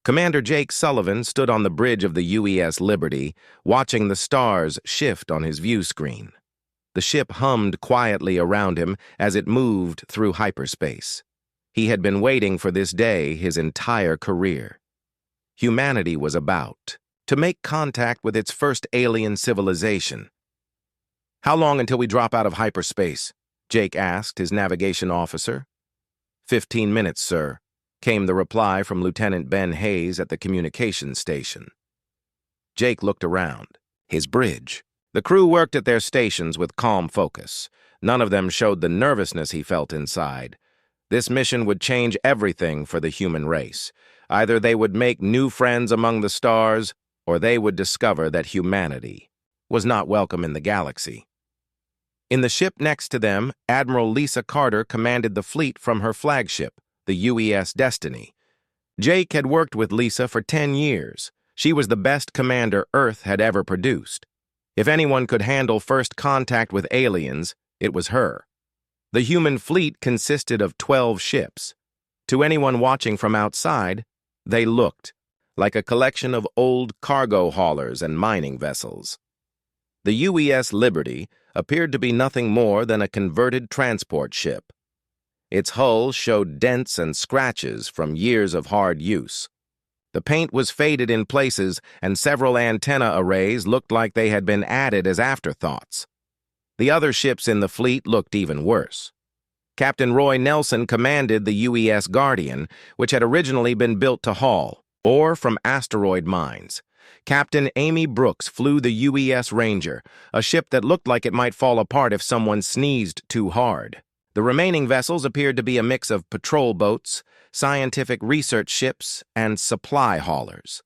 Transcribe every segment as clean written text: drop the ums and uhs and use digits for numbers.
Commander Jake Sullivan stood on the bridge of the UES Liberty, watching the stars shift on his view screen. The ship hummed quietly around him as it moved through hyperspace. He had been waiting for this day his entire career. Humanity was about to make contact with its first alien civilization. "How long until we drop out of hyperspace?" Jake asked his navigation officer. 15 minutes, sir," came the reply from Lieutenant Ben Hayes at the communications station. Jake looked around. His bridge. The crew worked at their stations with calm focus. None of them showed the nervousness he felt inside. This mission would change everything for the human race. Either they would make new friends among the stars, or they would discover that humanity was not welcome in the galaxy. In the ship next to them, Admiral Lisa Carter commanded the fleet from her flagship, the UES Destiny. Jake had worked with Lisa for 10 years. She was the best commander Earth had ever produced. If anyone could handle first contact with aliens, it was her. The human fleet consisted of 12 ships. To anyone watching from outside, they looked like a collection of old cargo haulers and mining vessels. The UES Liberty appeared to be nothing more than a converted transport ship. Its hull showed dents and scratches from years of hard use. The paint was faded in places, and several antenna arrays looked like they had been added as afterthoughts. The other ships in the fleet looked even worse. Captain Roy Nelson commanded the UES Guardian, which had originally been built to haul ore from asteroid mines. Captain Amy Brooks flew the UES Ranger, a ship that looked like it might fall apart if someone sneezed too hard. The remaining vessels appeared to be a mix of patrol boats, scientific research ships, and supply haulers.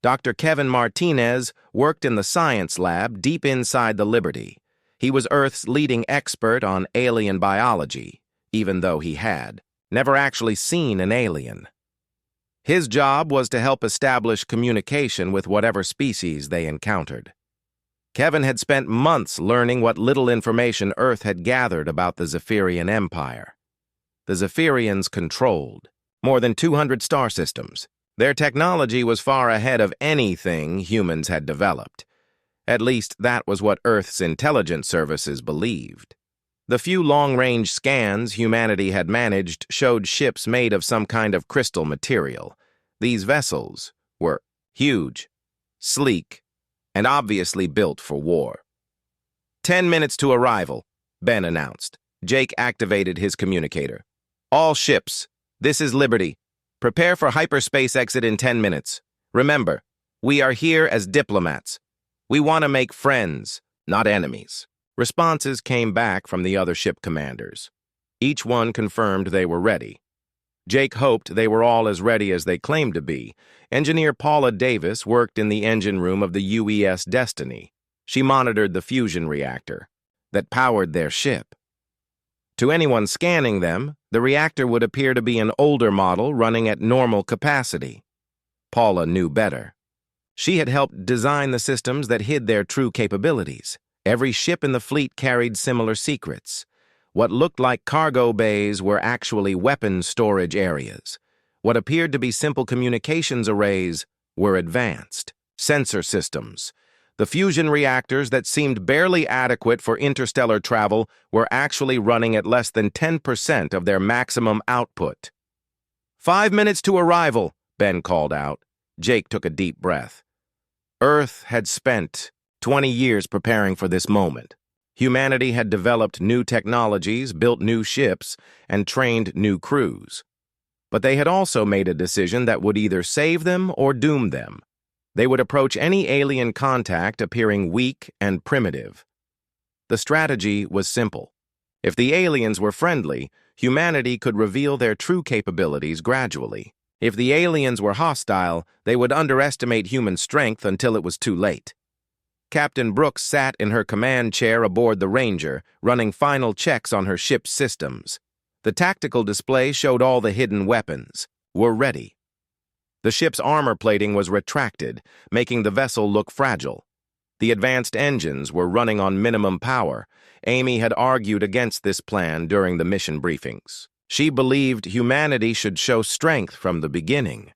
Dr. Kevin Martinez worked in the science lab deep inside the Liberty. He was Earth's leading expert on alien biology, even though he had never actually seen an alien. His job was to help establish communication with whatever species they encountered. Kevin had spent months learning what little information Earth had gathered about the Zephyrian Empire. The Zephyrians controlled more than 200 star systems. Their technology was far ahead of anything humans had developed. At least that was what Earth's intelligence services believed. The few long-range scans humanity had managed showed ships made of some kind of crystal material. These vessels were huge, sleek, and obviously built for war. 10 minutes to arrival, Ben announced. Jake activated his communicator. "All ships, this is Liberty. Prepare for hyperspace exit in 10 minutes. Remember, we are here as diplomats. We want to make friends, not enemies." Responses came back from the other ship commanders. Each one confirmed they were ready. Jake hoped they were all as ready as they claimed to be. Engineer Paula Davis worked in the engine room of the UES Destiny. She monitored the fusion reactor that powered their ship. To anyone scanning them, the reactor would appear to be an older model running at normal capacity. Paula knew better. She had helped design the systems that hid their true capabilities. Every ship in the fleet carried similar secrets. What looked like cargo bays were actually weapons storage areas. What appeared to be simple communications arrays were advanced sensor systems. The fusion reactors that seemed barely adequate for interstellar travel were actually running at less than 10% of their maximum output. 5 minutes to arrival, Ben called out. Jake took a deep breath. Earth had spent 20 years preparing for this moment. Humanity had developed new technologies, built new ships, and trained new crews. But they had also made a decision that would either save them or doom them. They would approach any alien contact appearing weak and primitive. The strategy was simple. If the aliens were friendly, humanity could reveal their true capabilities gradually. If the aliens were hostile, they would underestimate human strength until it was too late. Captain Brooks sat in her command chair aboard the Ranger, running final checks on her ship's systems. The tactical display showed all the hidden weapons were ready. The ship's armor plating was retracted, making the vessel look fragile. The advanced engines were running on minimum power. Amy had argued against this plan during the mission briefings. She believed humanity should show strength from the beginning.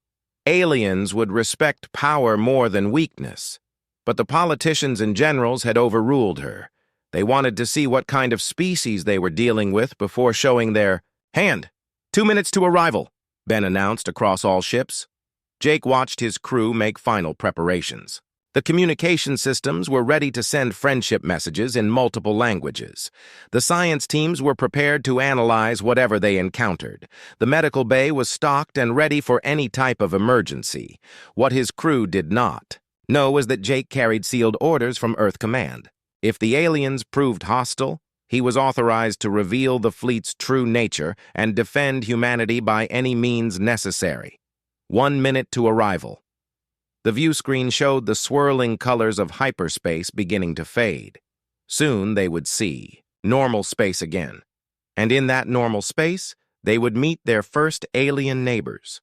Aliens would respect power more than weakness. But the politicians and generals had overruled her. They wanted to see what kind of species they were dealing with before showing their hand. 2 minutes to arrival, Ben announced across all ships. Jake watched his crew make final preparations. The communication systems were ready to send friendship messages in multiple languages. The science teams were prepared to analyze whatever they encountered. The medical bay was stocked and ready for any type of emergency. What his crew did not know was that Jake carried sealed orders from Earth Command. If the aliens proved hostile, he was authorized to reveal the fleet's true nature and defend humanity by any means necessary. 1 minute to arrival. The view screen showed the swirling colors of hyperspace beginning to fade. Soon they would see normal space again. And in that normal space, they would meet their first alien neighbors.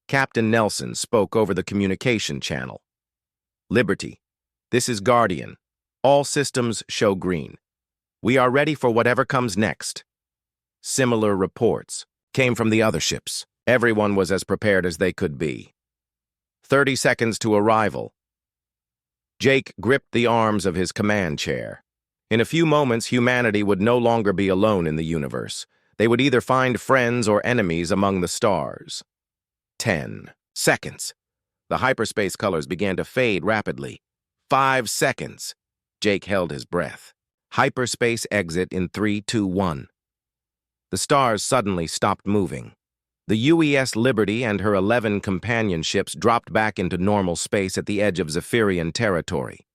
Captain Nelson spoke over the communication channel. Liberty, this is Guardian. All systems show green. We are ready for whatever comes next. Similar reports came from the other ships. Everyone was as prepared as they could be. 30 seconds to arrival. Jake gripped the arms of his command chair. In a few moments, humanity would no longer be alone in the universe. They would either find friends or enemies among the stars. 10 seconds. The hyperspace colors began to fade rapidly. 5 seconds. Jake held his breath. Hyperspace exit in 3, 2, 1. The stars suddenly stopped moving. The UES Liberty and her 11 companion ships dropped back into normal space at the edge of Zephyrian territory.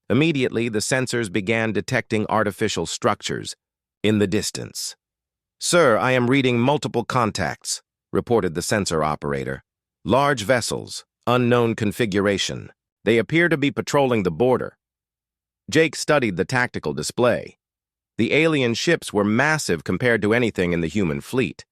Immediately, the sensors began detecting artificial structures in the distance. "Sir, I am reading multiple contacts," reported the sensor operator. "Large vessels, unknown configuration. They appear to be patrolling the border." Jake studied the tactical display. The alien ships were massive compared to anything in the human fleet.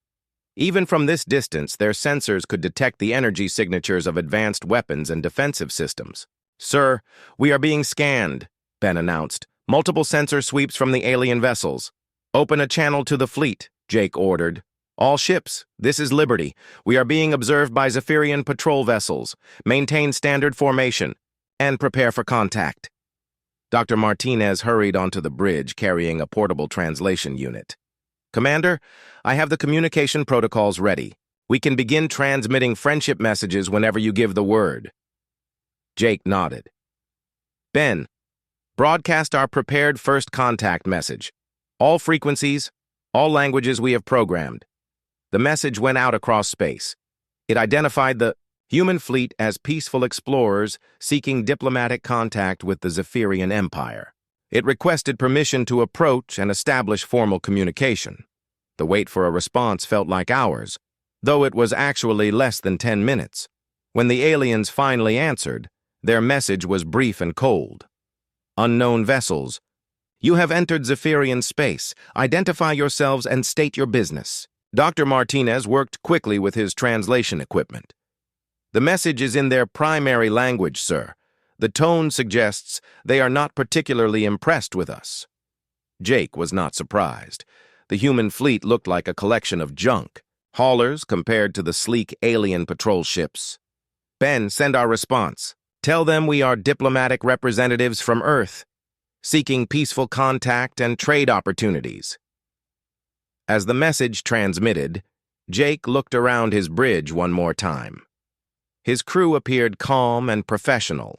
Even from this distance, their sensors could detect the energy signatures of advanced weapons and defensive systems. "Sir, we are being scanned," Ben announced. "Multiple sensor sweeps from the alien vessels." "Open a channel to the fleet," Jake ordered. "All ships, this is Liberty. We are being observed by Zephyrian patrol vessels. Maintain standard formation and prepare for contact." Dr. Martinez hurried onto the bridge carrying a portable translation unit. "Commander, I have the communication protocols ready. We can begin transmitting friendship messages whenever you give the word." Jake nodded. "Ben, broadcast our prepared first contact message. All frequencies, all languages we have programmed." The message went out across space. It identified the human fleet as peaceful explorers seeking diplomatic contact with the Zephyrian Empire. It requested permission to approach and establish formal communication. The wait for a response felt like hours, though it was actually less than 10 minutes. When the aliens finally answered, their message was brief and cold. "Unknown vessels. You have entered Zephyrian space. Identify yourselves and state your business." Dr. Martinez worked quickly with his translation equipment. "The message is in their primary language, sir. The tone suggests they are not particularly impressed with us." Jake was not surprised. The human fleet looked like a collection of junk, haulers compared to the sleek alien patrol ships. "Ben, send our response. Tell them we are diplomatic representatives from Earth, seeking peaceful contact and trade opportunities." As the message transmitted, Jake looked around his bridge one more time. His crew appeared calm and professional.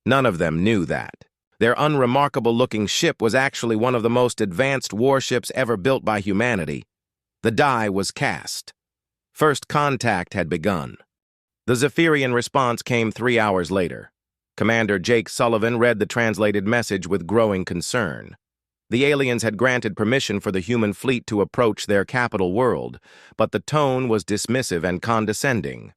None of them knew that. Their unremarkable-looking ship was actually one of the most advanced warships ever built by humanity. The die was cast. First contact had begun. The Zephyrian response came 3 hours later. Commander Jake Sullivan read the translated message with growing concern. The aliens had granted permission for the human fleet to approach their capital world, but the tone was dismissive and condescending.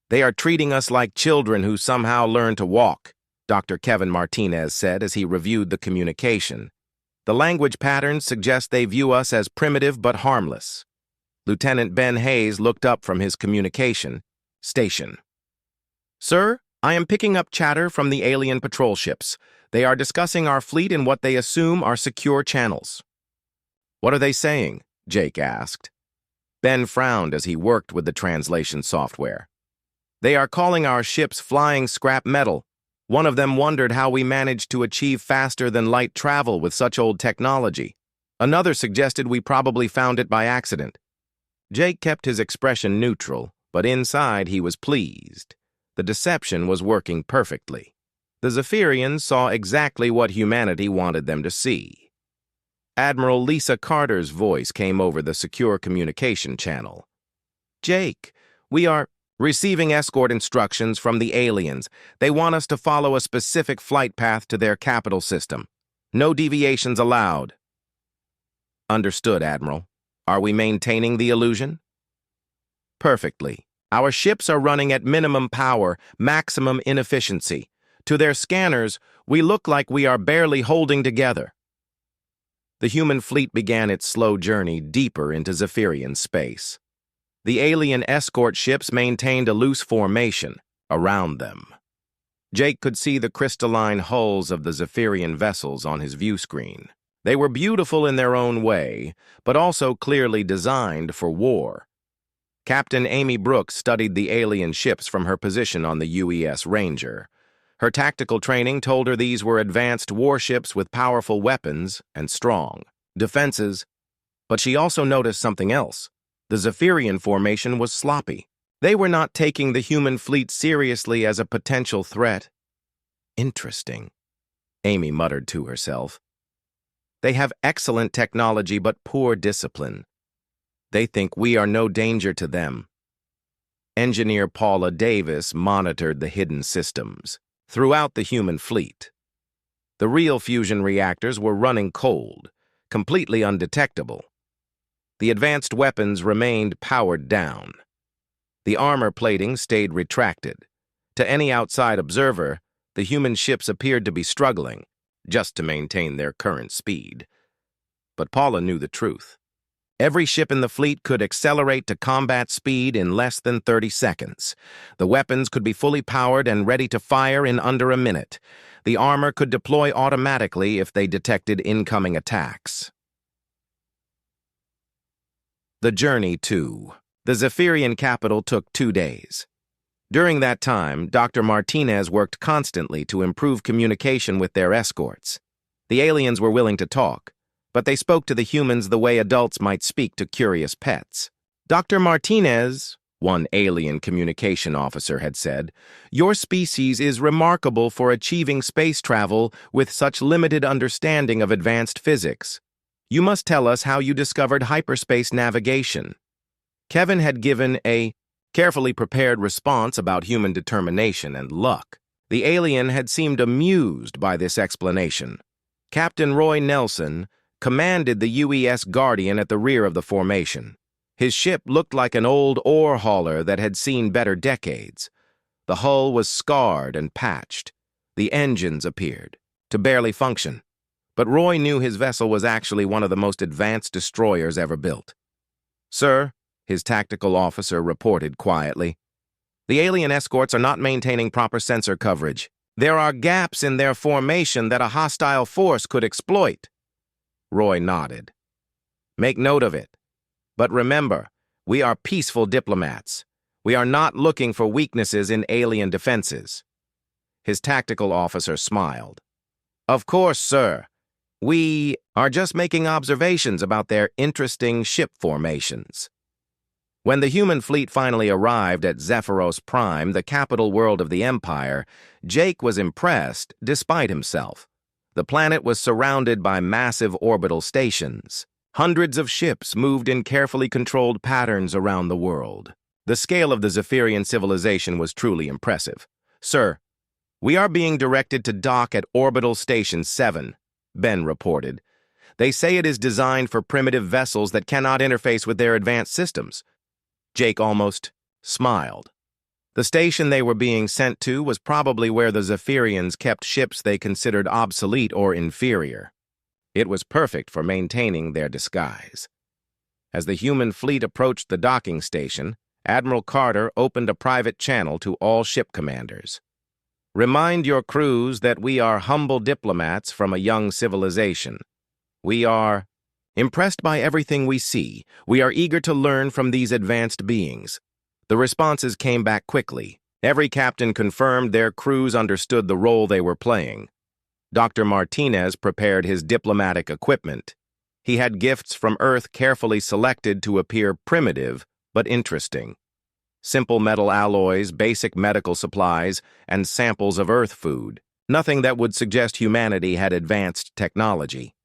"They are treating us like children who somehow learn to walk," Dr. Kevin Martinez said as he reviewed the communication. "The language patterns suggest they view us as primitive but harmless." Lieutenant Ben Hayes looked up from his communication station. "Sir, I am picking up chatter from the alien patrol ships. They are discussing our fleet in what they assume are secure channels." "What are they saying?" Jake asked. Ben frowned as he worked with the translation software. They are calling our ships flying scrap metal. One of them wondered how we managed to achieve faster-than-light travel with such old technology. Another suggested we probably found it by accident. Jake kept his expression neutral, but inside he was pleased. The deception was working perfectly. The Zephyrians saw exactly what humanity wanted them to see. Admiral Lisa Carter's voice came over the secure communication channel. "Jake, we are receiving escort instructions from the aliens. They want us to follow a specific flight path to their capital system. No deviations allowed." "Understood, Admiral. Are we maintaining the illusion?" "Perfectly. Our ships are running at minimum power, maximum inefficiency. To their scanners, we look like we are barely holding together." The human fleet began its slow journey deeper into Zephyrian space. The alien escort ships maintained a loose formation around them. Jake could see the crystalline hulls of the Zephyrian vessels on his view screen. They were beautiful in their own way, but also clearly designed for war. Captain Amy Brooks studied the alien ships from her position on the UES Ranger. Her tactical training told her these were advanced warships with powerful weapons and strong defenses, but she also noticed something else. The Zephyrian formation was sloppy. They were not taking the human fleet seriously as a potential threat. "Interesting," Amy muttered to herself. "They have excellent technology but poor discipline. They think we are no danger to them." Engineer Paula Davis monitored the hidden systems throughout the human fleet. The real fusion reactors were running cold, completely undetectable. The advanced weapons remained powered down. The armor plating stayed retracted. To any outside observer, the human ships appeared to be struggling just to maintain their current speed. But Paula knew the truth. Every ship in the fleet could accelerate to combat speed in less than 30 seconds. The weapons could be fully powered and ready to fire in under a minute. The armor could deploy automatically if they detected incoming attacks. The journey to the Zephyrian capital took 2 days. During that time, Dr. Martinez worked constantly to improve communication with their escorts. The aliens were willing to talk, but they spoke to the humans the way adults might speak to curious pets. "Dr. Martinez," one alien communication officer had said, "your species is remarkable for achieving space travel with such limited understanding of advanced physics. You must tell us how you discovered hyperspace navigation." Kevin had given a carefully prepared response about human determination and luck. The alien had seemed amused by this explanation. Captain Roy Nelson commanded the UES Guardian at the rear of the formation. His ship looked like an old ore hauler that had seen better decades. The hull was scarred and patched. The engines appeared to barely function. But Roy knew his vessel was actually one of the most advanced destroyers ever built. "Sir," his tactical officer reported quietly, "the alien escorts are not maintaining proper sensor coverage. There are gaps in their formation that a hostile force could exploit." Roy nodded. "Make note of it. But remember, we are peaceful diplomats. We are not looking for weaknesses in alien defenses." His tactical officer smiled. "Of course, sir. We are just making observations about their interesting ship formations." When the human fleet finally arrived at Zephyros Prime, the capital world of the Empire, Jake was impressed despite himself. The planet was surrounded by massive orbital stations. Hundreds of ships moved in carefully controlled patterns around the world. The scale of the Zephyrian civilization was truly impressive. "Sir, we are being directed to dock at Orbital Station 7, Ben reported. "They say it is designed for primitive vessels that cannot interface with their advanced systems." Jake almost smiled. The station they were being sent to was probably where the Zephyrians kept ships they considered obsolete or inferior. It was perfect for maintaining their disguise. As the human fleet approached the docking station, Admiral Carter opened a private channel to all ship commanders. "Remind your crews that we are humble diplomats from a young civilization. We are impressed by everything we see. We are eager to learn from these advanced beings." The responses came back quickly. Every captain confirmed their crews understood the role they were playing. Dr. Martinez prepared his diplomatic equipment. He had gifts from Earth carefully selected to appear primitive but interesting. Simple metal alloys, basic medical supplies, and samples of Earth food. Nothing that would suggest humanity had advanced technology.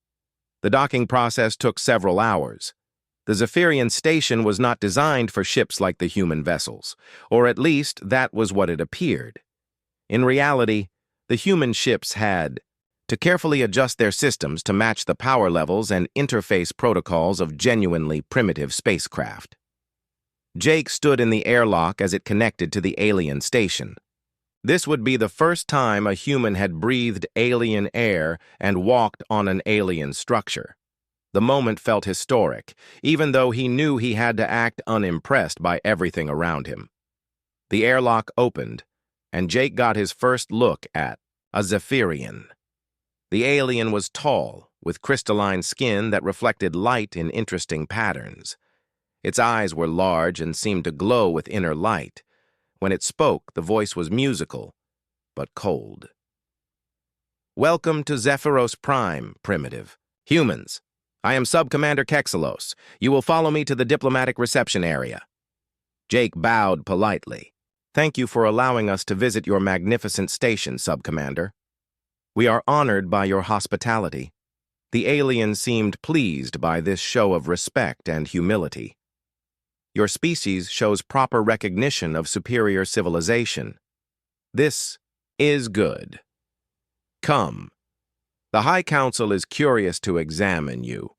The docking process took several hours. The Zephyrian station was not designed for ships like the human vessels, or at least that was what it appeared. In reality, the human ships had to carefully adjust their systems to match the power levels and interface protocols of genuinely primitive spacecraft. Jake stood in the airlock as it connected to the alien station. This would be the first time a human had breathed alien air and walked on an alien structure. The moment felt historic, even though he knew he had to act unimpressed by everything around him. The airlock opened, and Jake got his first look at a Zephyrian. The alien was tall, with crystalline skin that reflected light in interesting patterns. Its eyes were large and seemed to glow with inner light. When it spoke, the voice was musical, but cold. "Welcome to Zephyros Prime, Primitive. Humans. I am Sub-Commander Kexelos. You will follow me to the diplomatic reception area." Jake bowed politely. "Thank you for allowing us to visit your magnificent station, Sub-Commander. We are honored by your hospitality." The alien seemed pleased by this show of respect and humility. "Your species shows proper recognition of superior civilization. This is good. Come. The High Council is curious to examine you."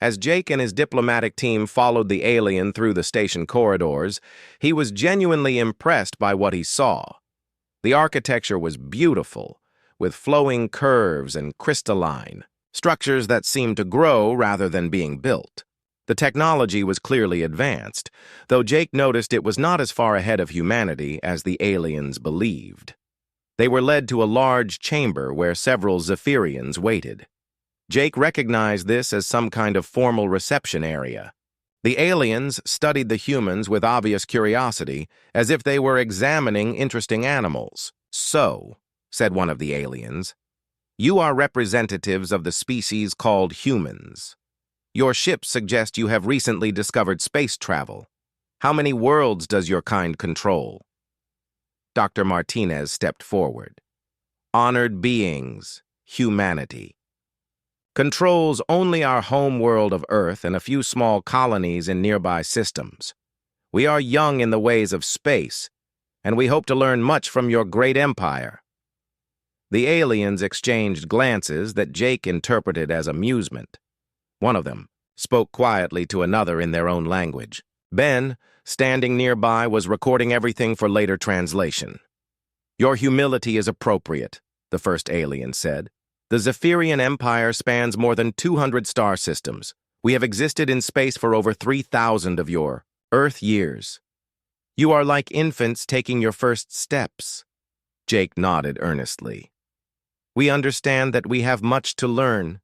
As Jake and his diplomatic team followed the alien through the station corridors, he was genuinely impressed by what he saw. The architecture was beautiful, with flowing curves and crystalline structures that seemed to grow rather than being built. The technology was clearly advanced, though Jake noticed it was not as far ahead of humanity as the aliens believed. They were led to a large chamber where several Zephyrians waited. Jake recognized this as some kind of formal reception area. The aliens studied the humans with obvious curiosity, as if they were examining interesting animals. "So," said one of the aliens, "you are representatives of the species called humans. Your ships suggest you have recently discovered space travel. How many worlds does your kind control?" Dr. Martinez stepped forward. "Honored beings, humanity. Controls only our home world of Earth and a few small colonies in nearby systems. We are young in the ways of space, and we hope to learn much from your great empire." The aliens exchanged glances that Jake interpreted as amusement. One of them spoke quietly to another in their own language. Ben, standing nearby, was recording everything for later translation. "Your humility is appropriate," the first alien said. "The Zephyrian Empire spans more than 200 star systems. We have existed in space for over 3,000 of your Earth years. You are like infants taking your first steps." Jake nodded earnestly. "We understand that we have much to learn.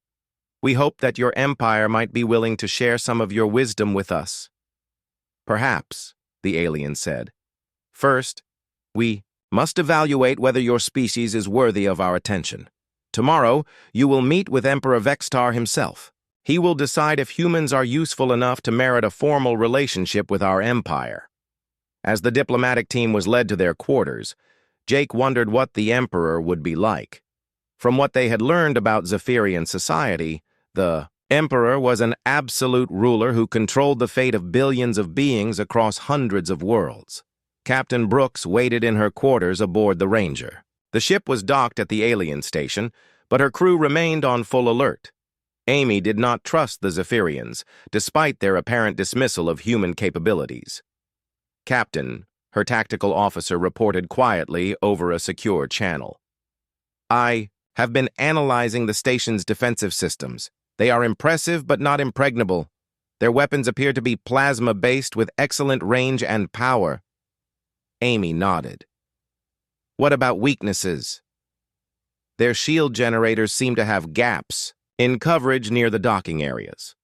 We hope that your empire might be willing to share some of your wisdom with us." "Perhaps," the alien said. "First, we must evaluate whether your species is worthy of our attention. Tomorrow, you will meet with Emperor Vextar himself. He will decide if humans are useful enough to merit a formal relationship with our empire." As the diplomatic team was led to their quarters, Jake wondered what the Emperor would be like. From what they had learned about Zephyrian society, the Emperor was an absolute ruler who controlled the fate of billions of beings across hundreds of worlds. Captain Brooks waited in her quarters aboard the Ranger. The ship was docked at the alien station, but her crew remained on full alert. Amy did not trust the Zephyrians, despite their apparent dismissal of human capabilities. "Captain," her tactical officer reported quietly over a secure channel. "I have been analyzing the station's defensive systems. They are impressive but not impregnable. Their weapons appear to be plasma-based with excellent range and power." Amy nodded. "What about weaknesses?" "Their shield generators seem to have gaps in coverage near the docking areas.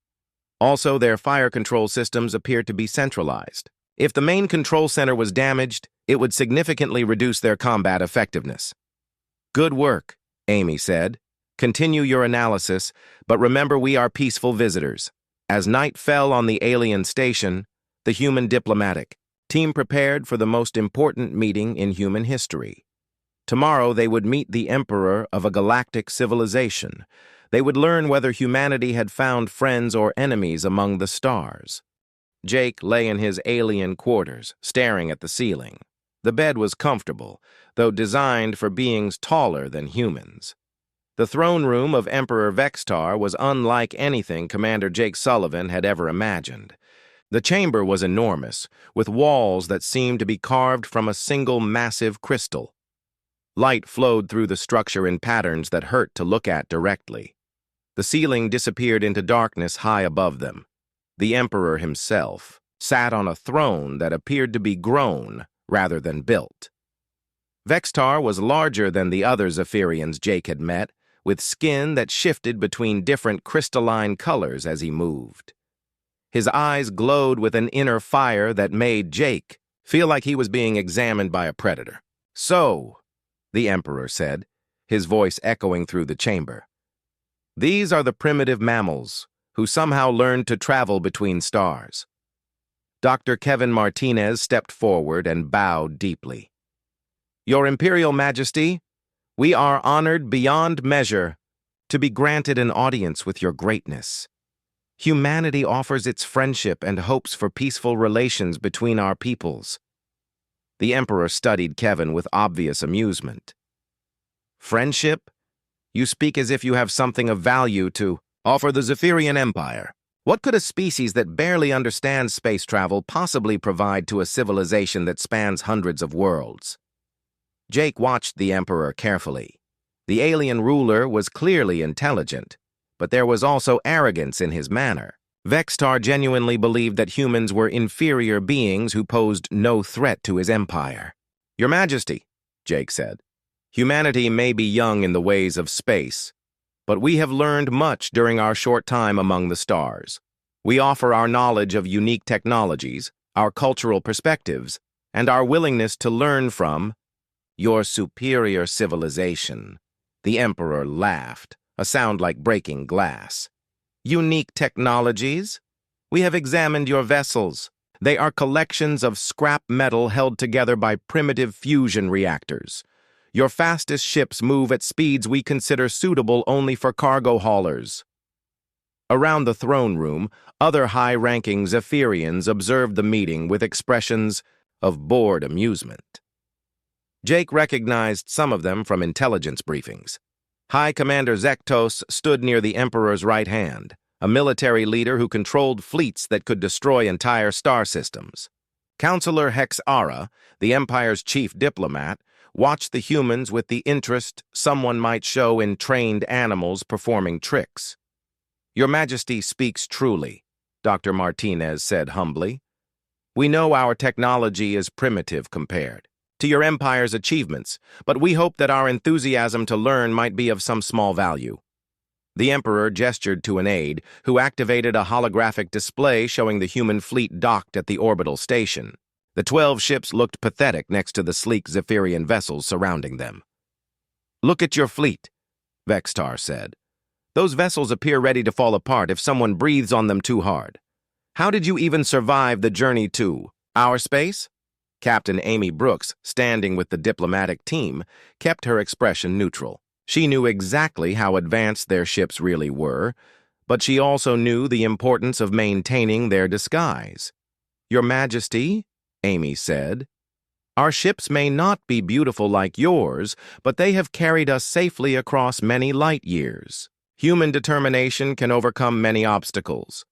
Also, their fire control systems appear to be centralized. If the main control center was damaged, It would significantly reduce their combat effectiveness. Good work, Amy said. Continue your analysis, but remember we are peaceful visitors. As night fell on the alien station, the human diplomatic team prepared for the most important meeting in human history. Tomorrow they would meet the emperor of a galactic civilization. They would learn whether humanity had found friends or enemies among the stars. Jake lay in his alien quarters, staring at the ceiling. The bed was comfortable, though designed for beings taller than humans. The throne room of Emperor Vextar was unlike anything Commander Jake Sullivan had ever imagined. The chamber was enormous, with walls that seemed to be carved from a single massive crystal. Light flowed through the structure in patterns that hurt to look at directly. The ceiling disappeared into darkness high above them. The Emperor himself sat on a throne that appeared to be grown rather than built. Vextar was larger than the other Zephyrians Jake had met, with skin that shifted between different crystalline colors as he moved. His eyes glowed with an inner fire that made Jake feel like he was being examined by a predator. "So," the Emperor said, his voice echoing through the chamber, "these are the primitive mammals who somehow learned to travel between stars." Dr. Kevin Martinez stepped forward and bowed deeply. "Your Imperial Majesty, we are honored beyond measure to be granted an audience with your greatness. Humanity offers its friendship and hopes for peaceful relations between our peoples." The Emperor studied Kevin with obvious amusement. "Friendship? You speak as if you have something of value to offer the Zephyrian Empire. What could a species that barely understands space travel possibly provide to a civilization that spans hundreds of worlds?" Jake watched the Emperor carefully. The alien ruler was clearly intelligent, but there was also arrogance in his manner. Vextar genuinely believed that humans were inferior beings who posed no threat to his empire. "Your Majesty," Jake said, "humanity may be young in the ways of space, but we have learned much during our short time among the stars. We offer our knowledge of unique technologies, our cultural perspectives, and our willingness to learn from your superior civilization." The Emperor laughed, a sound like breaking glass. "Unique technologies? We have examined your vessels. They are collections of scrap metal held together by primitive fusion reactors. Your fastest ships move at speeds we consider suitable only for cargo haulers." Around the throne room, other high-ranking Zephyrians observed the meeting with expressions of bored amusement. Jake recognized some of them from intelligence briefings. High Commander Zektos stood near the Emperor's right hand, a military leader who controlled fleets that could destroy entire star systems. Counselor Hex Ara, the Empire's chief diplomat, watched the humans with the interest someone might show in trained animals performing tricks. "Your Majesty speaks truly," Dr. Martinez said humbly. "We know our technology is primitive compared to your Empire's achievements, but we hope that our enthusiasm to learn might be of some small value." The Emperor gestured to an aide, who activated a holographic display showing the human fleet docked at the orbital station. The 12 ships looked pathetic next to the sleek Zephyrian vessels surrounding them. "Look at your fleet," Vextar said. "Those vessels appear ready to fall apart if someone breathes on them too hard. How did you even survive the journey to our space?" Captain Amy Brooks, standing with the diplomatic team, kept her expression neutral. She knew exactly how advanced their ships really were, but she also knew the importance of maintaining their disguise. "Your Majesty," Amy said, "our ships may not be beautiful like yours, but they have carried us safely across many light years. Human determination can overcome many obstacles."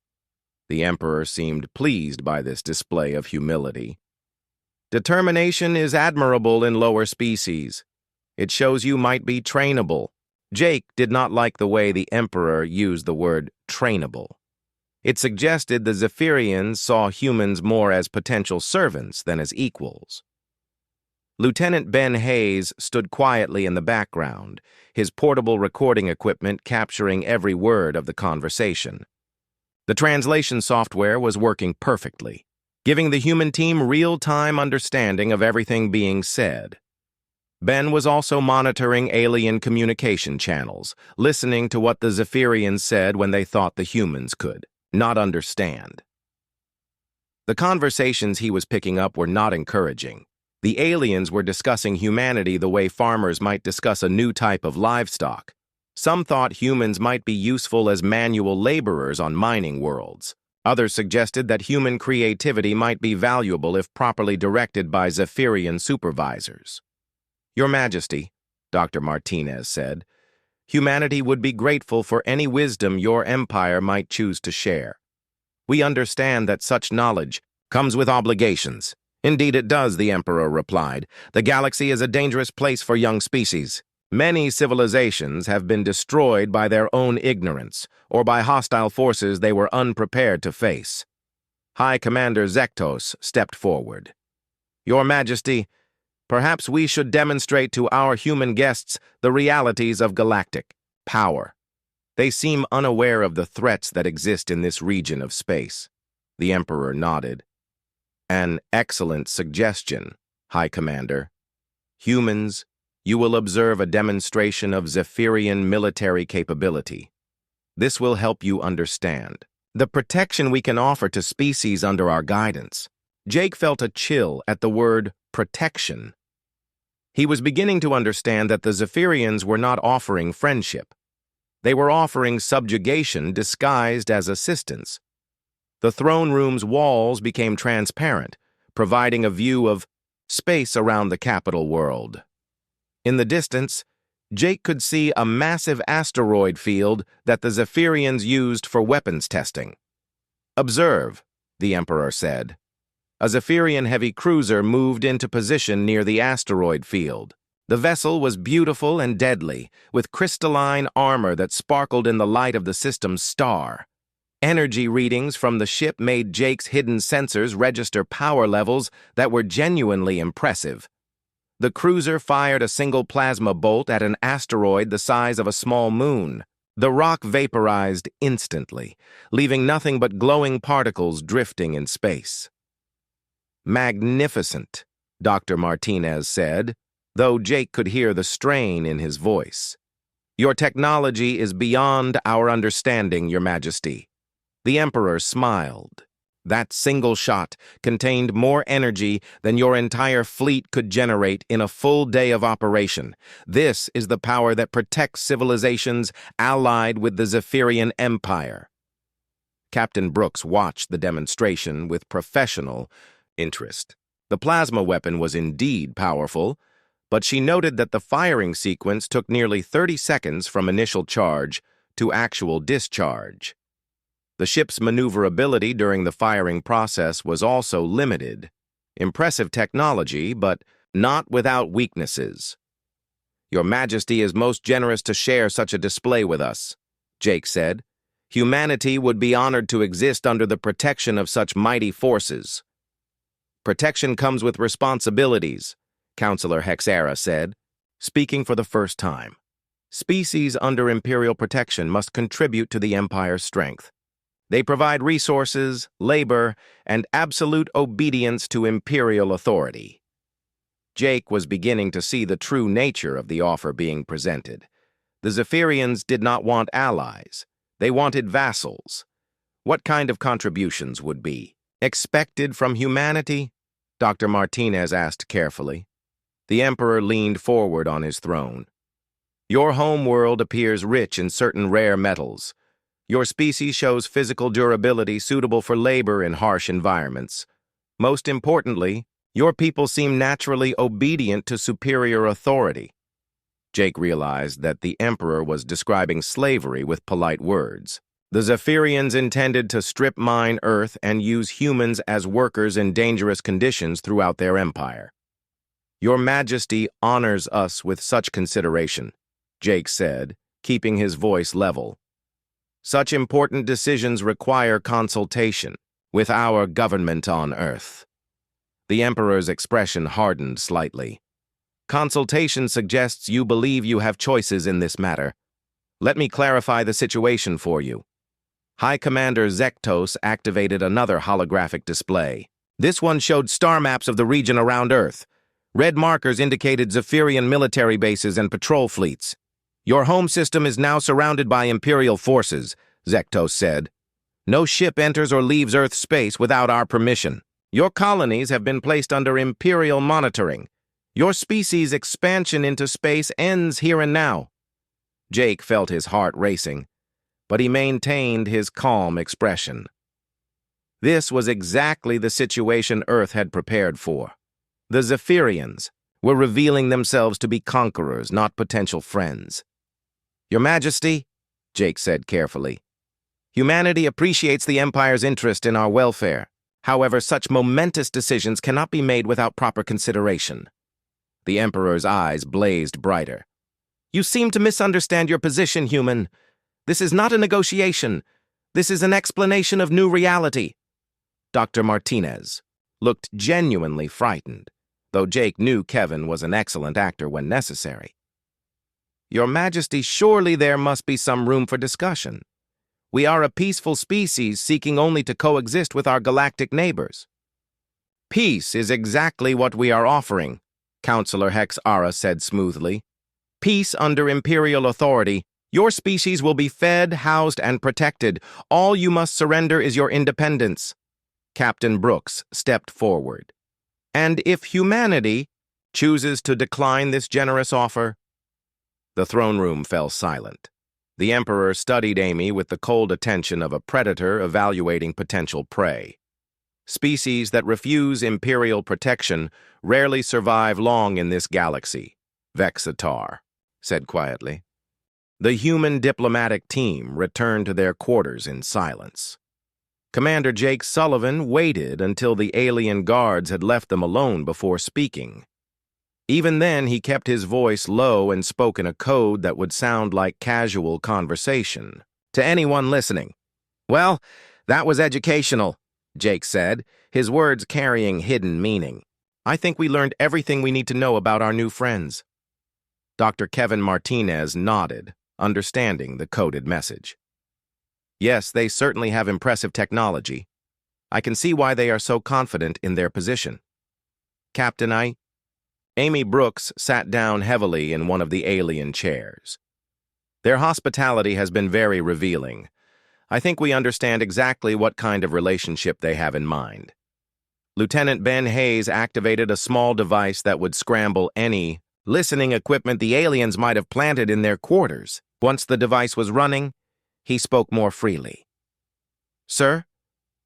The Emperor seemed pleased by this display of humility. "Determination is admirable in lower species. It shows you might be trainable." Jake did not like the way the Emperor used the word trainable. It suggested the Zephyrians saw humans more as potential servants than as equals. Lieutenant Ben Hayes stood quietly in the background, his portable recording equipment capturing every word of the conversation. The translation software was working perfectly. giving the human team real-time understanding of everything being said. Ben was also monitoring alien communication channels, listening to what the Zephyrians said when they thought the humans could not understand. The conversations he was picking up were not encouraging. The aliens were discussing humanity the way farmers might discuss a new type of livestock. Some thought humans might be useful as manual laborers on mining worlds. Others suggested that human creativity might be valuable if properly directed by Zephyrian supervisors. "Your Majesty," Dr. Martinez said, "humanity would be grateful for any wisdom your empire might choose to share. We understand that such knowledge comes with obligations." "Indeed it does," the Emperor replied. "The galaxy is a dangerous place for young species. Many civilizations have been destroyed by their own ignorance or by hostile forces they were unprepared to face." High Commander Zektos stepped forward. "Your Majesty, perhaps we should demonstrate to our human guests the realities of galactic power. They seem unaware of the threats that exist in this region of space." The Emperor nodded. "An excellent suggestion, High Commander. Humans, you will observe a demonstration of Zephyrian military capability. This will help you understand the protection we can offer to species under our guidance." Jake felt a chill at the word protection. He was beginning to understand that the Zephyrians were not offering friendship. They were offering subjugation disguised as assistance. The throne room's walls became transparent, providing a view of space around the capital world. In the distance, Jake could see a massive asteroid field that the Zephyrians used for weapons testing. "Observe," the Emperor said. A Zephyrian heavy cruiser moved into position near the asteroid field. The vessel was beautiful and deadly, with crystalline armor that sparkled in the light of the system's star. Energy readings from the ship made Jake's hidden sensors register power levels that were genuinely impressive. The cruiser fired a single plasma bolt at an asteroid the size of a small moon. The rock vaporized instantly, leaving nothing but glowing particles drifting in space. "Magnificent," Dr. Martinez said, though Jake could hear the strain in his voice. "Your technology is beyond our understanding, Your Majesty." The Emperor smiled. That single shot contained more energy than your entire fleet could generate in a full day of operation. This is the power that protects civilizations allied with the Zephyrian Empire. Captain Brooks watched the demonstration with professional interest. The plasma weapon was indeed powerful, but she noted that the firing sequence took nearly 30 seconds from initial charge to actual discharge. The ship's maneuverability during the firing process was also limited. Impressive technology, but not without weaknesses. "Your Majesty is most generous to share such a display with us," Jake said. "Humanity would be honored to exist under the protection of such mighty forces." "Protection comes with responsibilities," Counselor Hexera said, speaking for the first time. "Species under Imperial protection must contribute to the Empire's strength. They provide resources, labor, and absolute obedience to Imperial authority." Jake was beginning to see the true nature of the offer being presented. The Zephyrians did not want allies. They wanted vassals. What kind of contributions would be expected from humanity? Dr. Martinez asked carefully. The Emperor leaned forward on his throne. "Your home world appears rich in certain rare metals. Your species shows physical durability suitable for labor in harsh environments. Most importantly, your people seem naturally obedient to superior authority." Jake realized that the Emperor was describing slavery with polite words. The Zephyrians intended to strip mine Earth and use humans as workers in dangerous conditions throughout their empire. "Your Majesty honors us with such consideration," Jake said, keeping his voice level. "Such important decisions require consultation with our government on Earth." The Emperor's expression hardened slightly. "Consultation suggests you believe you have choices in this matter. Let me clarify the situation for you." High Commander Zektos activated another holographic display. This one showed star maps of the region around Earth. Red markers indicated Zephyrian military bases and patrol fleets. Your home system is now surrounded by Imperial forces, Zektos said. No ship enters or leaves Earth space without our permission. Your colonies have been placed under Imperial monitoring. Your species' expansion into space ends here and now. Jake felt his heart racing, but he maintained his calm expression. This was exactly the situation Earth had prepared for. The Zephyrians were revealing themselves to be conquerors, not potential friends. Your Majesty, Jake said carefully, humanity appreciates the Empire's interest in our welfare. However, such momentous decisions cannot be made without proper consideration. The Emperor's eyes blazed brighter. You seem to misunderstand your position, human. This is not a negotiation. This is an explanation of new reality. Dr. Martinez looked genuinely frightened, though Jake knew Kevin was an excellent actor when necessary. Your Majesty, surely there must be some room for discussion. We are a peaceful species seeking only to coexist with our galactic neighbors. Peace is exactly what we are offering, Counselor Hex Ara said smoothly. Peace under Imperial authority. Your species will be fed, housed, and protected. All you must surrender is your independence. Captain Brooks stepped forward. And if humanity chooses to decline this generous offer? The throne room fell silent. The Emperor studied Amy with the cold attention of a predator evaluating potential prey. Species that refuse Imperial protection rarely survive long in this galaxy, Vexatar said quietly. The human diplomatic team returned to their quarters in silence. Commander Jake Sullivan waited until the alien guards had left them alone before speaking. Even then, he kept his voice low and spoke in a code that would sound like casual conversation. To anyone listening, well, that was educational, Jake said, his words carrying hidden meaning. I think we learned everything we need to know about our new friends. Dr. Kevin Martinez nodded, understanding the coded message. Yes, they certainly have impressive technology. I can see why they are so confident in their position. Captain, Amy Brooks sat down heavily in one of the alien chairs. Their hospitality has been very revealing. I think we understand exactly what kind of relationship they have in mind. Lieutenant Ben Hayes activated a small device that would scramble any listening equipment the aliens might have planted in their quarters. Once the device was running, he spoke more freely. Sir,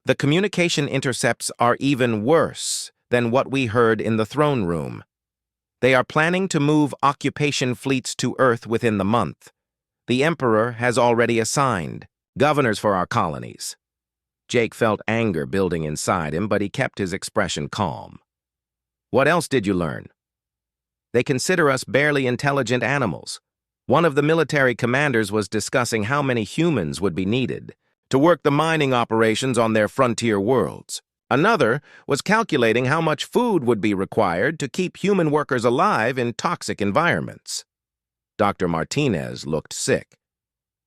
the communication intercepts are even worse than what we heard in the throne room. They are planning to move occupation fleets to Earth within the month. The Emperor has already assigned governors for our colonies. Jake felt anger building inside him, but he kept his expression calm. What else did you learn? They consider us barely intelligent animals. One of the military commanders was discussing how many humans would be needed to work the mining operations on their frontier worlds. Another was calculating how much food would be required to keep human workers alive in toxic environments. Dr. Martinez looked sick.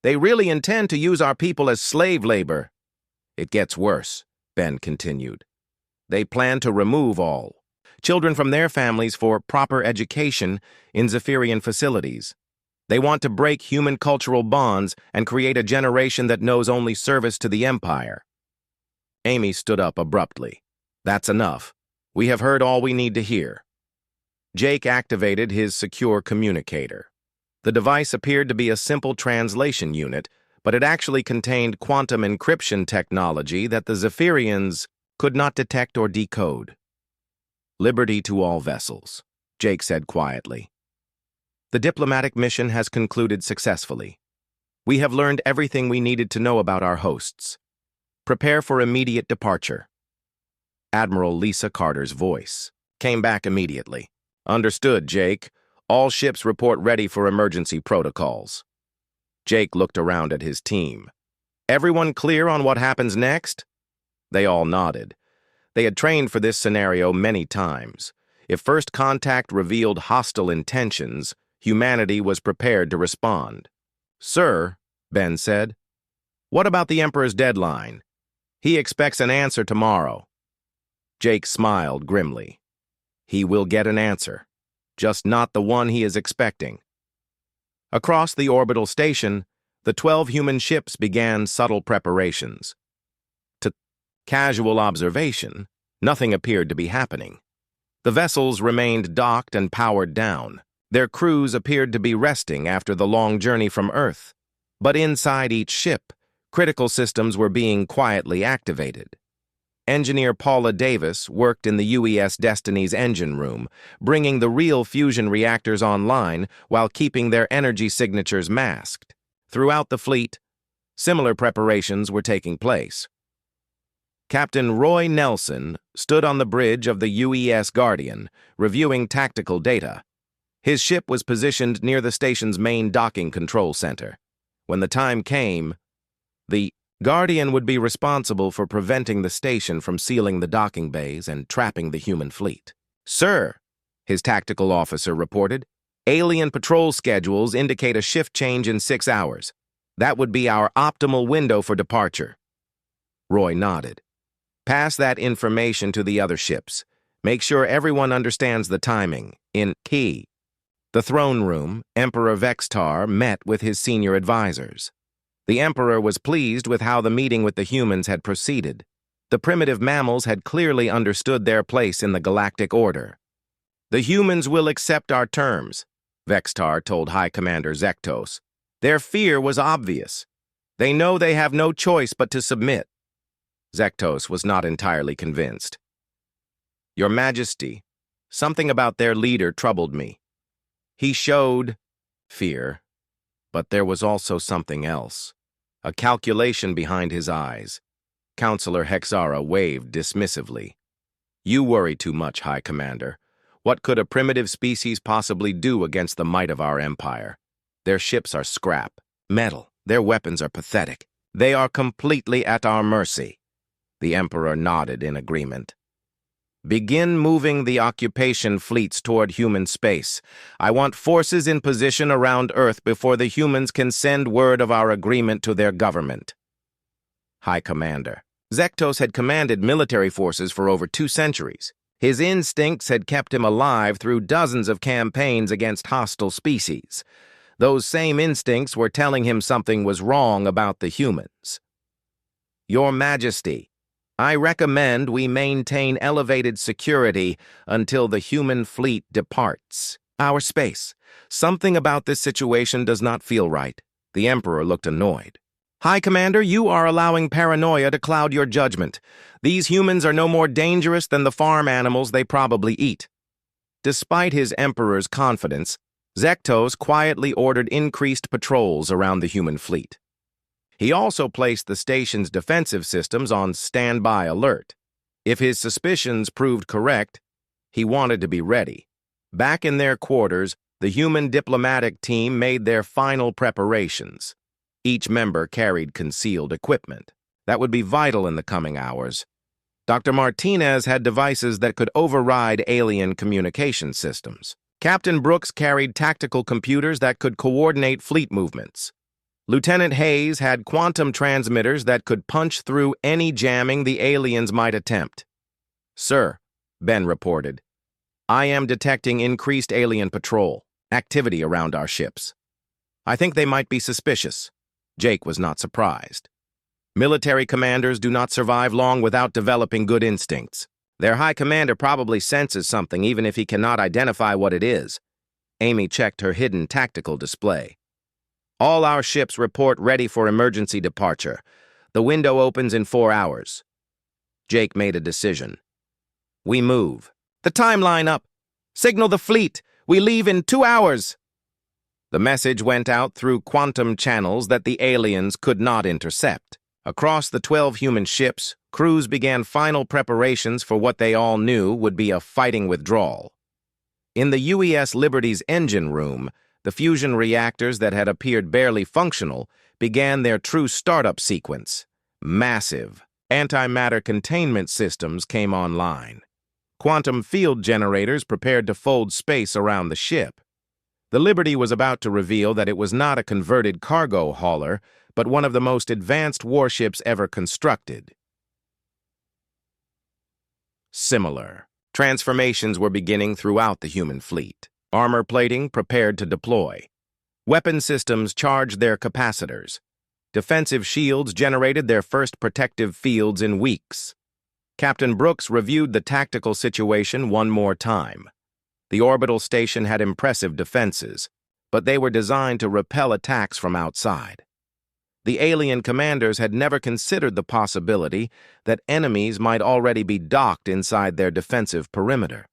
They really intend to use our people as slave labor. It gets worse, Ben continued. They plan to remove all children from their families for proper education in Zephyrian facilities. They want to break human cultural bonds and create a generation that knows only service to the Empire. Amy stood up abruptly. That's enough. We have heard all we need to hear. Jake activated his secure communicator. The device appeared to be a simple translation unit, but it actually contained quantum encryption technology that the Zephyrians could not detect or decode. Liberty to all vessels, Jake said quietly. The diplomatic mission has concluded successfully. We have learned everything we needed to know about our hosts. Prepare for immediate departure. Admiral Lisa Carter's voice came back immediately. Understood, Jake. All ships report ready for emergency protocols. Jake looked around at his team. Everyone clear on what happens next? They all nodded. They had trained for this scenario many times. If first contact revealed hostile intentions, humanity was prepared to respond. Sir, Ben said, what about the Emperor's deadline? He expects an answer tomorrow. Jake smiled grimly. He will get an answer, just not the one he is expecting. Across the orbital station, the 12 human ships began subtle preparations. To casual observation, nothing appeared to be happening. The vessels remained docked and powered down. Their crews appeared to be resting after the long journey from Earth. But inside each ship, critical systems were being quietly activated. Engineer Paula Davis worked in the UES Destiny's engine room, bringing the real fusion reactors online while keeping their energy signatures masked. Throughout the fleet, similar preparations were taking place. Captain Roy Nelson stood on the bridge of the UES Guardian, reviewing tactical data. His ship was positioned near the station's main docking control center. When the time came, the Guardian would be responsible for preventing the station from sealing the docking bays and trapping the human fleet. "Sir," his tactical officer reported, "alien patrol schedules indicate a shift change in 6 hours. That would be our optimal window for departure." Roy nodded. "Pass that information to the other ships. Make sure everyone understands the timing. In key." The throne room, Emperor Vextar met with his senior advisors. The Emperor was pleased with how the meeting with the humans had proceeded. The primitive mammals had clearly understood their place in the galactic order. "The humans will accept our terms," Vextar told High Commander Zektos. "Their fear was obvious. They know they have no choice but to submit." Zektos was not entirely convinced. "Your Majesty, something about their leader troubled me. He showed fear, but there was also something else. A calculation behind his eyes." Counselor Hexara waved dismissively. "You worry too much, High Commander. What could a primitive species possibly do against the might of our empire? Their ships are scrap, metal. Their weapons are pathetic. They are completely at our mercy." The Emperor nodded in agreement. "Begin moving the occupation fleets toward human space. I want forces in position around Earth before the humans can send word of our agreement to their government." High Commander. Zektos had commanded military forces for over 2 centuries. His instincts had kept him alive through dozens of campaigns against hostile species. Those same instincts were telling him something was wrong about the humans. "Your Majesty, I recommend we maintain elevated security until the human fleet departs our space. Something about this situation does not feel right." The Emperor looked annoyed. "High Commander, you are allowing paranoia to cloud your judgment. These humans are no more dangerous than the farm animals they probably eat." Despite his Emperor's confidence, Zektos quietly ordered increased patrols around the human fleet. He also placed the station's defensive systems on standby alert. If his suspicions proved correct, he wanted to be ready. Back in their quarters, the human diplomatic team made their final preparations. Each member carried concealed equipment that would be vital in the coming hours. Dr. Martinez had devices that could override alien communication systems. Captain Brooks carried tactical computers that could coordinate fleet movements. Lieutenant Hayes had quantum transmitters that could punch through any jamming the aliens might attempt. "Sir," Ben reported, "I am detecting increased alien patrol activity around our ships. I think they might be suspicious." Jake was not surprised. Military commanders do not survive long without developing good instincts. Their high commander probably senses something even if he cannot identify what it is. Amy checked her hidden tactical display. "All our ships report ready for emergency departure. The window opens in 4 hours." Jake made a decision. "We move. The timeline up. Signal the fleet. We leave in 2 hours." The message went out through quantum channels that the aliens could not intercept. Across the 12 human ships, crews began final preparations for what they all knew would be a fighting withdrawal. In the UES Liberty's engine room, the fusion reactors that had appeared barely functional began their true startup sequence. Massive antimatter containment systems came online. Quantum field generators prepared to fold space around the ship. The Liberty was about to reveal that it was not a converted cargo hauler, but one of the most advanced warships ever constructed. Similar. Transformations were beginning throughout the human fleet. Armor plating prepared to deploy. Weapon systems charged their capacitors. Defensive shields generated their first protective fields in weeks. Captain Brooks reviewed the tactical situation one more time. The orbital station had impressive defenses, but they were designed to repel attacks from outside. The alien commanders had never considered the possibility that enemies might already be docked inside their defensive perimeter.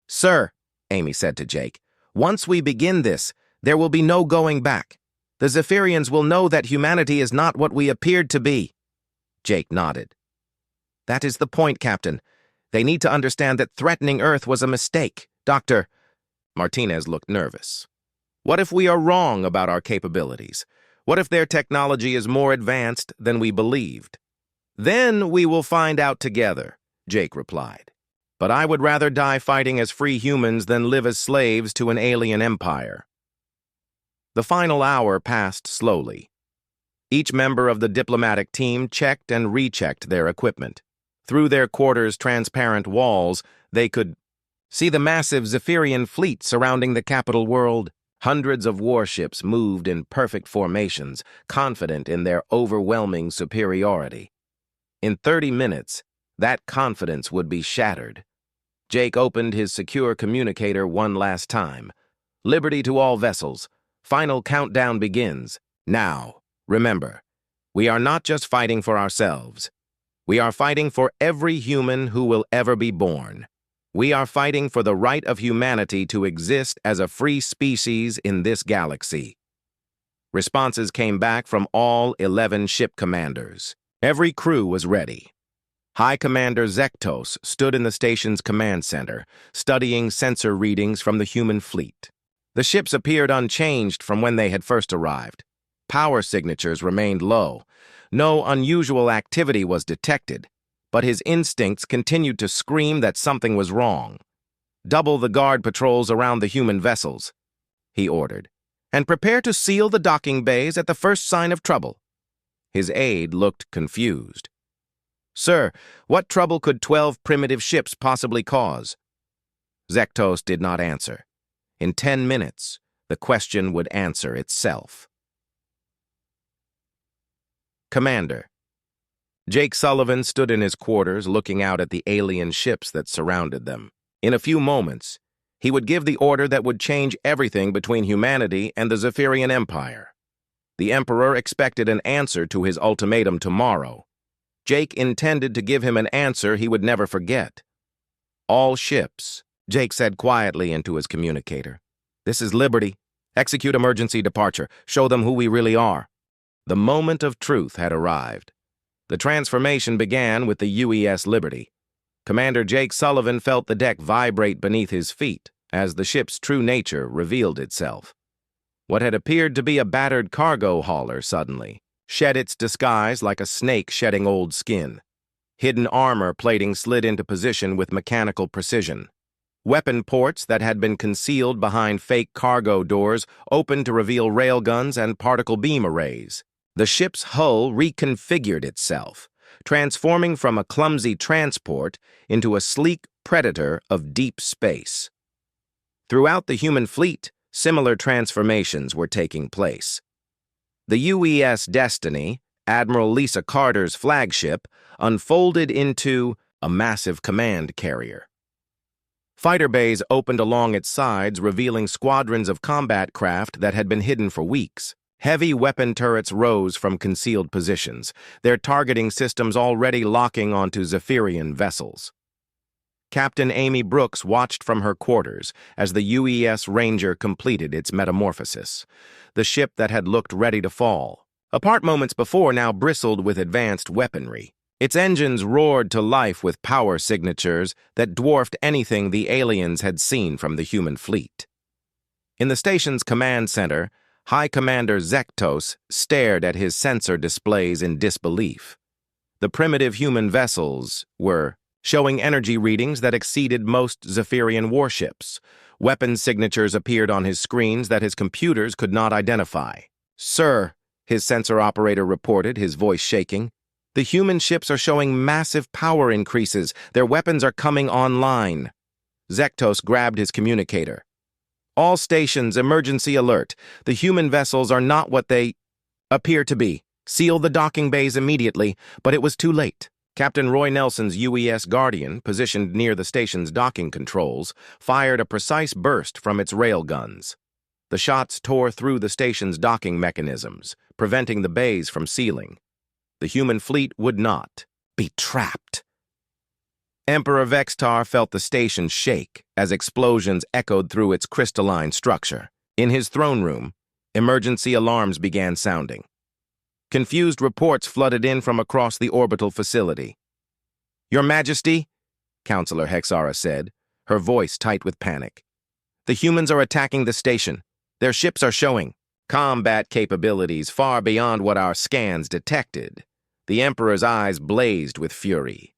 "Sir," Amy said to Jake, "once we begin this, there will be no going back. The Zephyrians will know that humanity is not what we appeared to be." Jake nodded. "That is the point, Captain. They need to understand that threatening Earth was a mistake. Dr." Martinez looked nervous. "What if we are wrong about our capabilities? What if their technology is more advanced than we believed?" "Then we will find out together," Jake replied. "But I would rather die fighting as free humans than live as slaves to an alien empire." The final hour passed slowly. Each member of the diplomatic team checked and rechecked their equipment. Through their quarters' transparent walls, they could see the massive Zephyrian fleet surrounding the capital world. Hundreds of warships moved in perfect formations, confident in their overwhelming superiority. In 30 minutes, that confidence would be shattered. Jake opened his secure communicator one last time. "Liberty to all vessels. Final countdown begins. Now, remember, we are not just fighting for ourselves. We are fighting for every human who will ever be born. We are fighting for the right of humanity to exist as a free species in this galaxy." Responses came back from all 11 ship commanders. Every crew was ready. High Commander Zektos stood in the station's command center, studying sensor readings from the human fleet. The ships appeared unchanged from when they had first arrived. Power signatures remained low. No unusual activity was detected, but his instincts continued to scream that something was wrong. "Double the guard patrols around the human vessels," he ordered, "and prepare to seal the docking bays at the first sign of trouble." His aide looked confused. "Sir, what trouble could 12 primitive ships possibly cause?" Zektos did not answer. In 10 minutes, the question would answer itself. Commander. Jake Sullivan stood in his quarters looking out at the alien ships that surrounded them. In a few moments, he would give the order that would change everything between humanity and the Zephyrian Empire. The Emperor expected an answer to his ultimatum tomorrow. Jake intended to give him an answer he would never forget. "All ships," Jake said quietly into his communicator. "This is Liberty. Execute emergency departure. Show them who we really are." The moment of truth had arrived. The transformation began with the UES Liberty. Commander Jake Sullivan felt the deck vibrate beneath his feet as the ship's true nature revealed itself. What had appeared to be a battered cargo hauler suddenly shed its disguise like a snake shedding old skin. Hidden armor plating slid into position with mechanical precision. Weapon ports that had been concealed behind fake cargo doors opened to reveal railguns and particle beam arrays. The ship's hull reconfigured itself, transforming from a clumsy transport into a sleek predator of deep space. Throughout the human fleet, similar transformations were taking place. The UES Destiny, Admiral Lisa Carter's flagship, unfolded into a massive command carrier. Fighter bays opened along its sides, revealing squadrons of combat craft that had been hidden for weeks. Heavy weapon turrets rose from concealed positions, their targeting systems already locking onto Zephyrian vessels. Captain Amy Brooks watched from her quarters as the UES Ranger completed its metamorphosis. The ship that had looked ready to fall, apart moments before, now bristled with advanced weaponry. Its engines roared to life with power signatures that dwarfed anything the aliens had seen from the human fleet. In the station's command center, High Commander Zektos stared at his sensor displays in disbelief. The primitive human vessels were showing energy readings that exceeded most Zephyrian warships. Weapon signatures appeared on his screens that his computers could not identify. "Sir," his sensor operator reported, his voice shaking, The human ships are showing massive power increases. Their weapons are coming online. Zektos grabbed his communicator. All stations, emergency alert. The human vessels are not what they appear to be. Seal the docking bays immediately, but it was too late. Captain Roy Nelson's UES Guardian, positioned near the station's docking controls, fired a precise burst from its railguns. The shots tore through the station's docking mechanisms, preventing the bays from sealing. The human fleet would not be trapped. Emperor Vextar felt the station shake as explosions echoed through its crystalline structure. In his throne room, emergency alarms began sounding. Confused reports flooded in from across the orbital facility. "Your Majesty," Counselor Hexara said, her voice tight with panic. "The humans are attacking the station. Their ships are showing combat capabilities far beyond what our scans detected." The Emperor's eyes blazed with fury.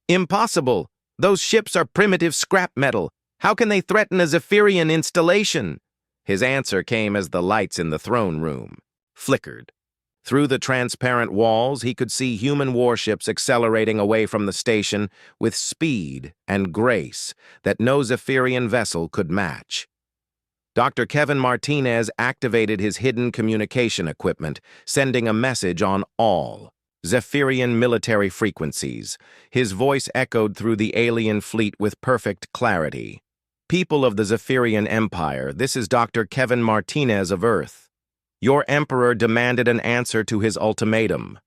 "Impossible! Those ships are primitive scrap metal. How can they threaten a Zephyrian installation?" His answer came as the lights in the throne room flickered. Through the transparent walls, he could see human warships accelerating away from the station with speed and grace that no Zephyrian vessel could match. Dr. Kevin Martinez activated his hidden communication equipment, sending a message on all Zephyrian military frequencies. His voice echoed through the alien fleet with perfect clarity. "People of the Zephyrian Empire, this is Dr. Kevin Martinez of Earth. Your Emperor demanded an answer to his ultimatum.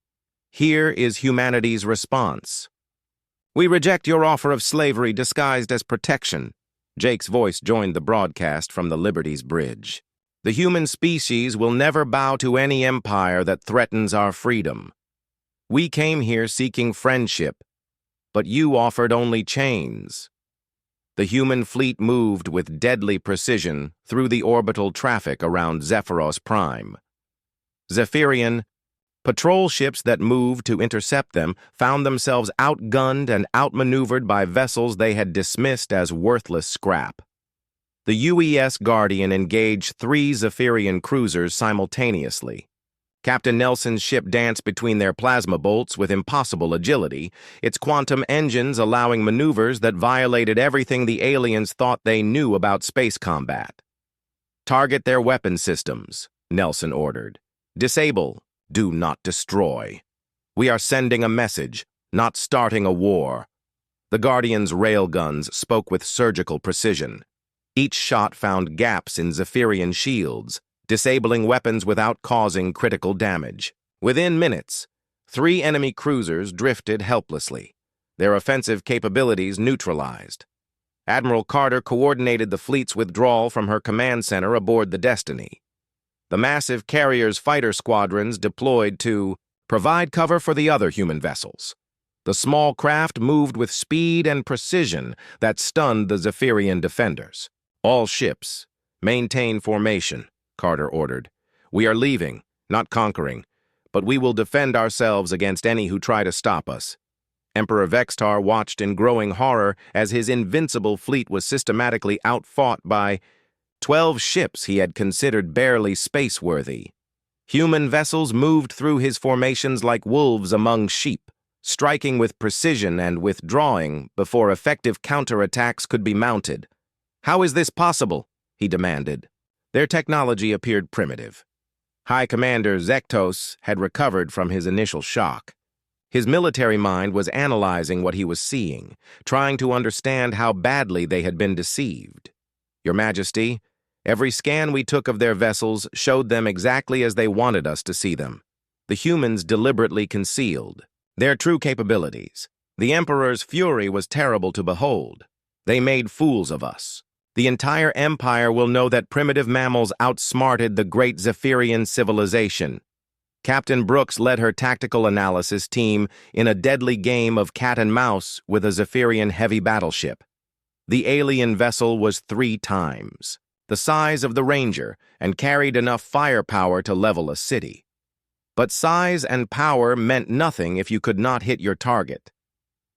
Here is humanity's response. We reject your offer of slavery disguised as protection." Jake's voice joined the broadcast from the Liberty's bridge. "The human species will never bow to any empire that threatens our freedom. We came here seeking friendship, but you offered only chains." The human fleet moved with deadly precision through the orbital traffic around Zephyros Prime. Zephyrian patrol ships that moved to intercept them found themselves outgunned and outmaneuvered by vessels they had dismissed as worthless scrap. The UES Guardian engaged 3 Zephyrian cruisers simultaneously. Captain Nelson's ship danced between their plasma bolts with impossible agility, its quantum engines allowing maneuvers that violated everything the aliens thought they knew about space combat. "Target their weapon systems," Nelson ordered. "Disable, do not destroy. We are sending a message, not starting a war." The Guardian's railguns spoke with surgical precision. Each shot found gaps in Zephyrian shields, disabling weapons without causing critical damage. Within minutes, 3 enemy cruisers drifted helplessly, their offensive capabilities neutralized. Admiral Carter coordinated the fleet's withdrawal from her command center aboard the Destiny. The massive carrier's fighter squadrons deployed to provide cover for the other human vessels. The small craft moved with speed and precision that stunned the Zephyrian defenders. "All ships, maintain formation," Carter ordered. "We are leaving, not conquering, but we will defend ourselves against any who try to stop us." Emperor Vextar watched in growing horror as his invincible fleet was systematically outfought by 12 ships he had considered barely space-worthy. Human vessels moved through his formations like wolves among sheep, striking with precision and withdrawing before effective counterattacks could be mounted. "How is this possible?" he demanded. Their technology appeared primitive. High Commander Zektos had recovered from his initial shock. His military mind was analyzing what he was seeing, trying to understand how badly they had been deceived. "Your Majesty, every scan we took of their vessels showed them exactly as they wanted us to see them. The humans deliberately concealed their true capabilities. The Emperor's fury was terrible to behold. They made fools of us. The entire empire will know that primitive mammals outsmarted the great Zephyrian civilization." Captain Brooks led her tactical analysis team in a deadly game of cat and mouse with a Zephyrian heavy battleship. The alien vessel was 3 times the size of the Ranger and carried enough firepower to level a city. But size and power meant nothing if you could not hit your target.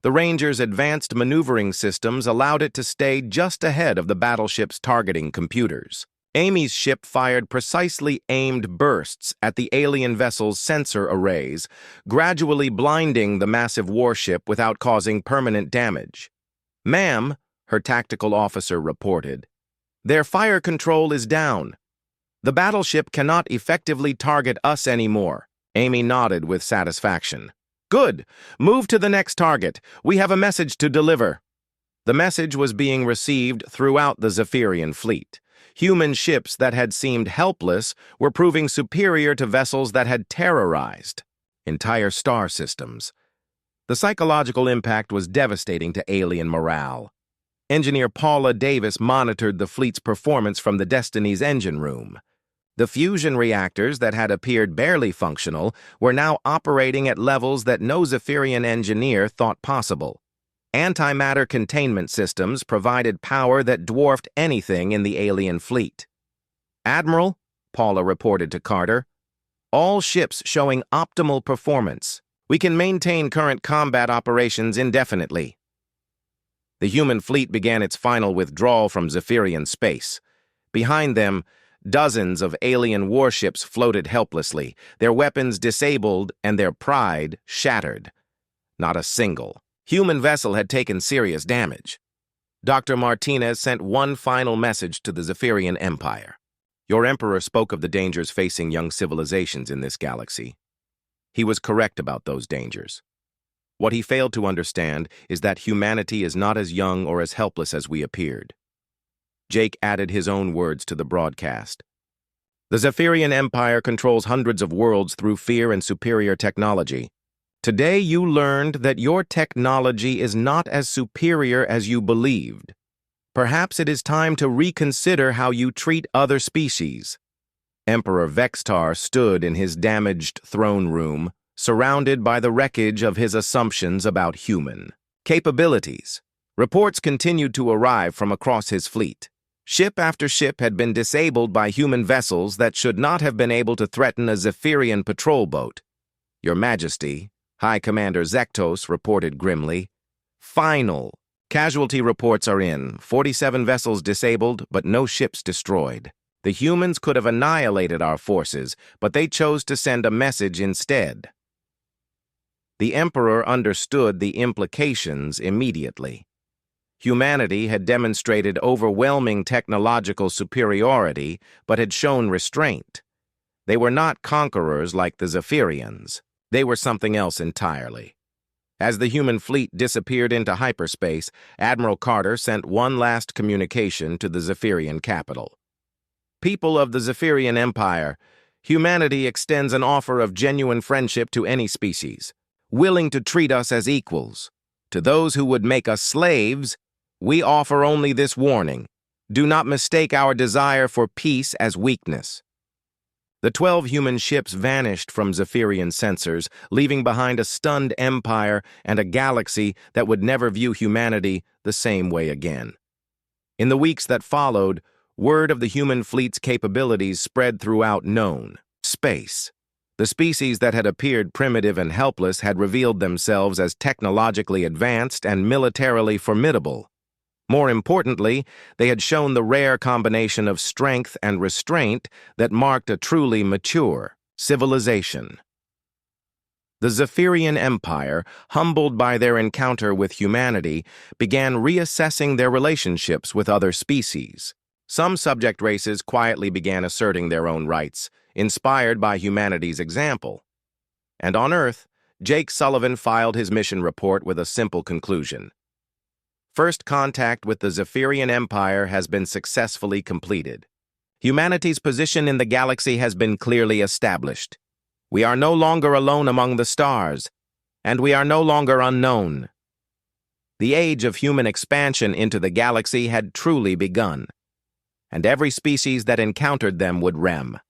The Ranger's advanced maneuvering systems allowed it to stay just ahead of the battleship's targeting computers. Amy's ship fired precisely aimed bursts at the alien vessel's sensor arrays, gradually blinding the massive warship without causing permanent damage. "Ma'am," her tactical officer reported, "their fire control is down. The battleship cannot effectively target us anymore." Amy nodded with satisfaction. "Good. Move to the next target. We have a message to deliver." The message was being received throughout the Zephyrian fleet. Human ships that had seemed helpless were proving superior to vessels that had terrorized entire star systems. The psychological impact was devastating to alien morale. Engineer Paula Davis monitored the fleet's performance from the Destiny's engine room. The fusion reactors that had appeared barely functional were now operating at levels that no Zephyrian engineer thought possible. Antimatter containment systems provided power that dwarfed anything in the alien fleet. "Admiral," Paula reported to Carter, "all ships showing optimal performance. We can maintain current combat operations indefinitely." The human fleet began its final withdrawal from Zephyrian space. Behind them, dozens of alien warships floated helplessly, their weapons disabled and their pride shattered. Not a single human vessel had taken serious damage. Dr. Martinez sent one final message to the Zephyrian Empire. "Your Emperor spoke of the dangers facing young civilizations in this galaxy. He was correct about those dangers. What he failed to understand is that humanity is not as young or as helpless as we appeared." Jake added his own words to the broadcast. "The Zephyrian Empire controls hundreds of worlds through fear and superior technology. Today you learned that your technology is not as superior as you believed. Perhaps it is time to reconsider how you treat other species." Emperor Vextar stood in his damaged throne room, surrounded by the wreckage of his assumptions about human capabilities. Reports continued to arrive from across his fleet. Ship after ship had been disabled by human vessels that should not have been able to threaten a Zephyrian patrol boat. "Your Majesty," High Commander Zektos reported grimly, "final casualty reports are in. 47 vessels disabled, but no ships destroyed. The humans could have annihilated our forces, but they chose to send a message instead." The Emperor understood the implications immediately. Humanity had demonstrated overwhelming technological superiority, but had shown restraint. They were not conquerors like the Zephyrians. They were something else entirely. As the human fleet disappeared into hyperspace, Admiral Carter sent one last communication to the Zephyrian capital. "People of the Zephyrian Empire, humanity extends an offer of genuine friendship to any species, willing to treat us as equals. To those who would make us slaves, we offer only this warning: do not mistake our desire for peace as weakness." The 12 human ships vanished from Zephyrian sensors, leaving behind a stunned empire and a galaxy that would never view humanity the same way again. In the weeks that followed, word of the human fleet's capabilities spread throughout known space. The species that had appeared primitive and helpless had revealed themselves as technologically advanced and militarily formidable. More importantly, they had shown the rare combination of strength and restraint that marked a truly mature civilization. The Zephyrian Empire, humbled by their encounter with humanity, began reassessing their relationships with other species. Some subject races quietly began asserting their own rights, inspired by humanity's example. And on Earth, Jake Sullivan filed his mission report with a simple conclusion: first contact with the Zephyrian Empire has been successfully completed. Humanity's position in the galaxy has been clearly established. We are no longer alone among the stars, and we are no longer unknown. The age of human expansion into the galaxy had truly begun, and every species that encountered them would rem.